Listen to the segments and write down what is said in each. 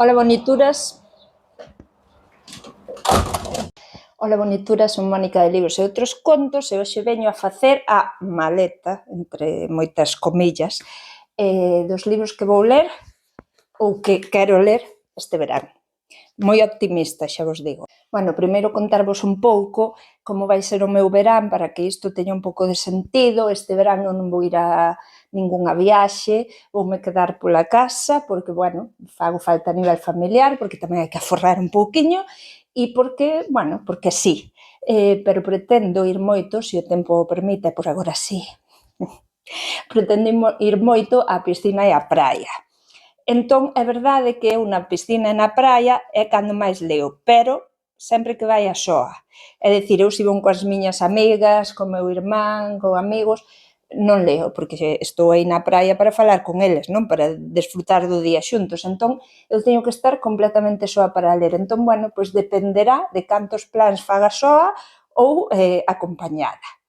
Ola, bonituras. Ola, bonituras, son Mónica de Libros e Outros Contos e hoxe veño a facer a maleta, entre moitas comillas, dos libros que vou ler ou que quero ler este verán. Moi optimista, xa vos digo. Bueno, primeiro contarvos un pouco como vai ser o meu verán para que isto teña un pouco de sentido. Este verán non vou ir a ningunha viaxe, voume quedar pola casa, porque, bueno, fago falta a nivel familiar, porque tamén hai que aforrar un pouquiño, e porque, bueno, porque sí. Pero pretendo ir moito, se o tempo o permite, por agora sí. Pretendo ir moito á piscina e á praia. Entón, é verdade que eu na piscina e na praia é cando máis leo, pero sempre que vai a soa. É dicir, eu se vou coas miñas amigas, co meu irmán, con amigos, non leo, porque estou aí na praia para falar con eles, non para desfrutar do día xuntos. Entón, eu teño que estar completamente soa para ler. Entón, bueno, pois dependerá de cantos plans faga soa ou acompañada.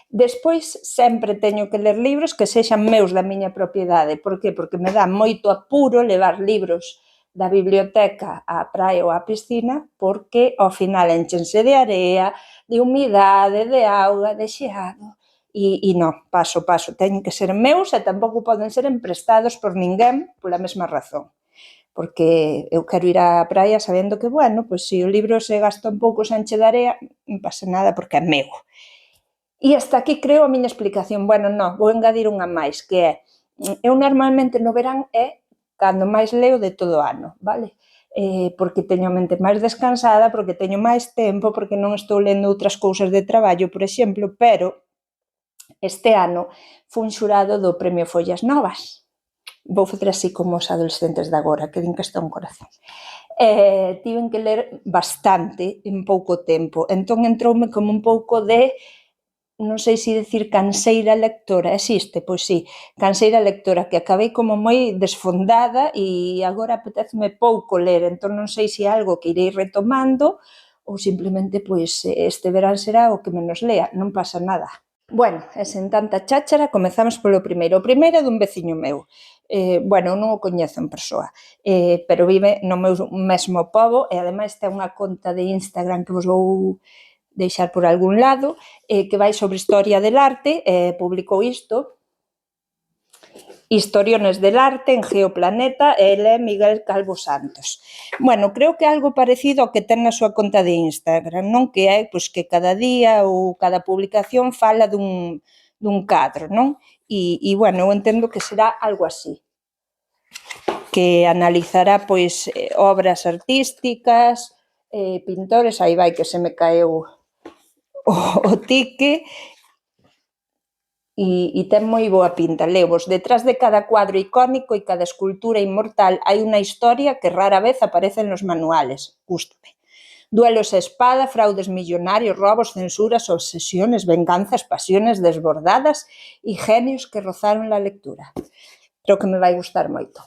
Despois, sempre teño que ler libros que sexan meus da miña propiedade. Por que? Porque me dá moito apuro levar libros da biblioteca á praia ou á piscina, porque ao final énchense de area, de humidade, de auga, de xeado, e non, paso, teñen que ser meus e tampouco poden ser emprestados por ninguén pola mesma razón. Porque eu quero ir á praia sabendo que, bueno, pois se o libro se gasta un pouco, se enche de area, non pasa nada porque é meu. E hasta aquí creo a miña explicación. Bueno, non, vou engadir unha máis, que é, eu normalmente no verán é cando máis leo de todo o ano, vale? Porque teño a mente máis descansada, porque teño máis tempo, porque non estou lendo outras cousas de traballo, por exemplo, pero este ano fun xurado do Premio Follas Novas. Vou facer así como os adolescentes de agora, que din que está un corazón. Tiven que ler bastante en pouco tempo, entón entroume como un pouco de, non sei se dicir canseira lectora, existe? Pois sí, canseira lectora, que acabei como moi desfondada e agora apetéceme pouco ler, entón non sei se é algo que irei retomando ou simplemente pois este verán será o que menos lea, non pasa nada. Bueno, e sen tanta cháchara, comezamos polo primeiro. O primeiro é dun veciño meu. Bueno, non o coñezo en persoa, pero vive no meu mesmo pobo e ademais ten unha conta de Instagram que vos vou deixar por algún lado, que vai sobre historia del arte, publicou isto, Historiones del arte en Geoplaneta, e ele é Miguel Calvo Santos. Bueno, creo que é algo parecido ao que ten na súa conta de Instagram, non? Que é pois, que cada día ou cada publicación fala dun cadro, non? E, bueno, eu entendo que será algo así, que analizará pois obras artísticas, pintores, aí vai que se me caeu o tique, e ten moi boa pinta. Levos, detrás de cada cuadro icónico e cada escultura inmortal hai unha historia que rara vez aparece nos manuales. Gústame. Duelos a espada, fraudes millonarios, robos, censuras, obsesiones, venganzas, pasiones desbordadas e genios que rozaron la lectura. Creo que me vai gustar moito.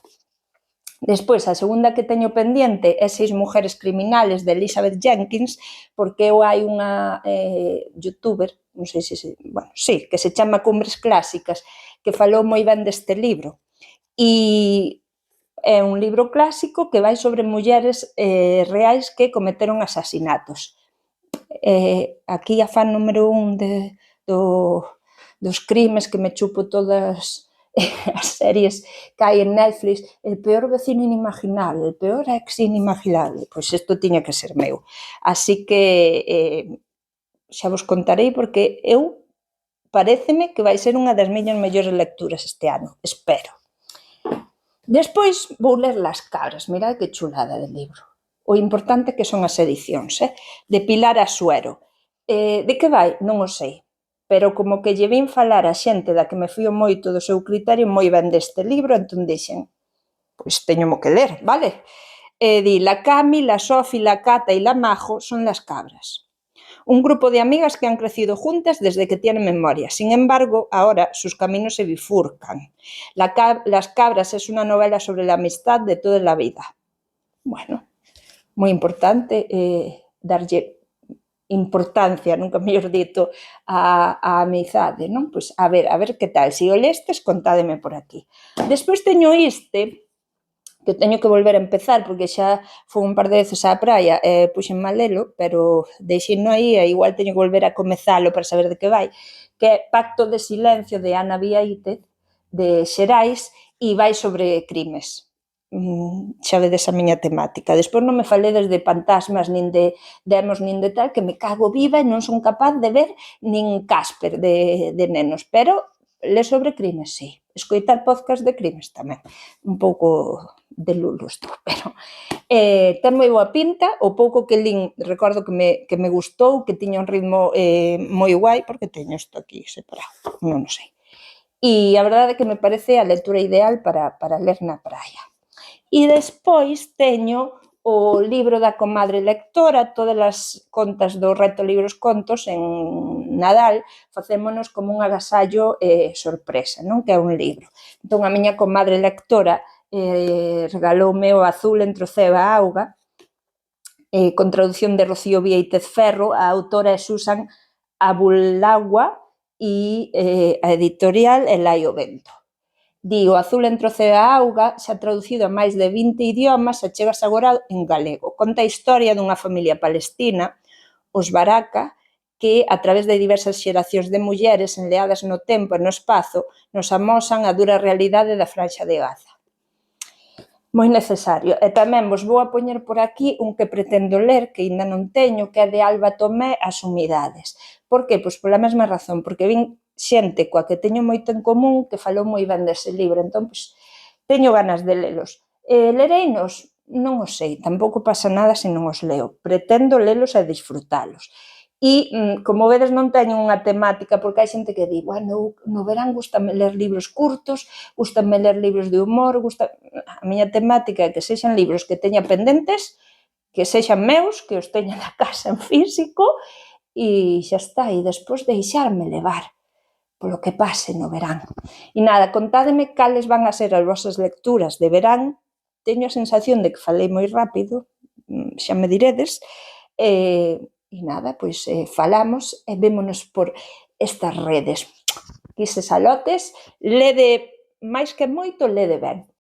Despois, a segunda que teño pendiente é 6 mujeres criminales de Elizabeth Jenkins, porque eu hai unha youtuber, non sei se, bueno, sí, que se chama Cumbres Clásicas, que falou moi ben deste libro. E é un libro clásico que vai sobre mulleres reais que cometeron asasinatos. Aquí a fan número 1 dos crimes que me chupo todas as series que hai en Netflix, el peor vecino inimaginable, el peor ex inimaginable, pois isto tiña que ser meu. Así que xa vos contarei porque eu paréceme que vai ser unha das miñas mellores lecturas este ano, espero. Despois vou ler Las cabras, mirad que chulada de libro. O importante que son as edicións, de Pilar Asuero. De que vai? Non o sei. Pero como que lle vin falar a xente da que me fío moito do seu criterio moi ben deste libro, entón dixen, pois teñomo que ler, vale? Di, la Cami, la Sofi, la Cata y la Majo son las cabras. Un grupo de amigas que han crecido juntas desde que tienen memoria. Sin embargo, ahora sus caminos se bifurcan. Las cabras es una novela sobre la amistad de toda la vida. Bueno, moi importante darlle importancia, nunca mellor dito, a amizade, non? Pois a ver que tal, se o lestes, contádeme por aquí. Despois teño este, que que teño que volver a empezar, porque xa fui un par de veces á praia e puxen malelo, pero deixino aí e igual teño que volver a comezalo para saber de que vai, que é Pacto de Silencio, de Ana Biaíte, de Xerais, e vai sobre crimes. Xa vedes a miña temática. Despois non me faledes de fantasmas, nin de demos, nin de tal, que me cago viva e non son capaz de ver nin Casper de nenos, pero ler sobre crimes, sí. Escoitar podcast de crimes tamén. Un pouco de lulo estou, pero ten moi boa pinta. O pouco que lín recordo que me gustou, que tiña un ritmo moi guai, porque teño isto aquí separado, non sei. E a verdade é que me parece a lectura ideal para ler na praia. E despois teño o libro da comadre lectora, todas as contas do Reto Libros Contos en Nadal, facémonos como un agasallo sorpresa, non? Que é un libro. Entón, a miña comadre lectora regaloume o Azul entre o ceo e a auga, con traducción de Rocío Viéitez Ferro, a autora é Susan Abulagua e a editorial é Lai o Vento. Di O Azul entre o ceo e a auga, xa traducido a máis de 20 idiomas, achegas agora en galego. Conta a historia dunha familia palestina, os Baraka, que, a través de diversas xeracións de mulleres enleadas no tempo e no espazo, nos amosan a dura realidade da Franxa de Gaza. Moi necesario. E tamén vos vou a poñer por aquí un que pretendo ler, que aínda non teño, que é de Alba Tomé, As humidades. Por que? Pois pola mesma razón, porque vin xente coa que teño moito en común que falou moi ben dese libro, entón, pois, teño ganas de lelos. Lereinos? Non os sei, tampouco pasa nada se non os leo. Pretendo lelos e disfrutalos. E, como vedes, non teño unha temática, porque hai xente que di, bueno, no verán gustame ler libros curtos, gustame ler libros de humor, a miña temática é que sexan libros que teña pendentes, que sexan meus, que os teña na casa en físico, e xa está, e despois deixarme levar polo que pase no verán. E nada, contádeme cales van a ser as vosas lecturas de verán. Teño a sensación de que falei moi rápido, xa me diredes, e nada, pois falamos e vémonos por estas redes. Quises alotes, lede máis que moito, lede ben.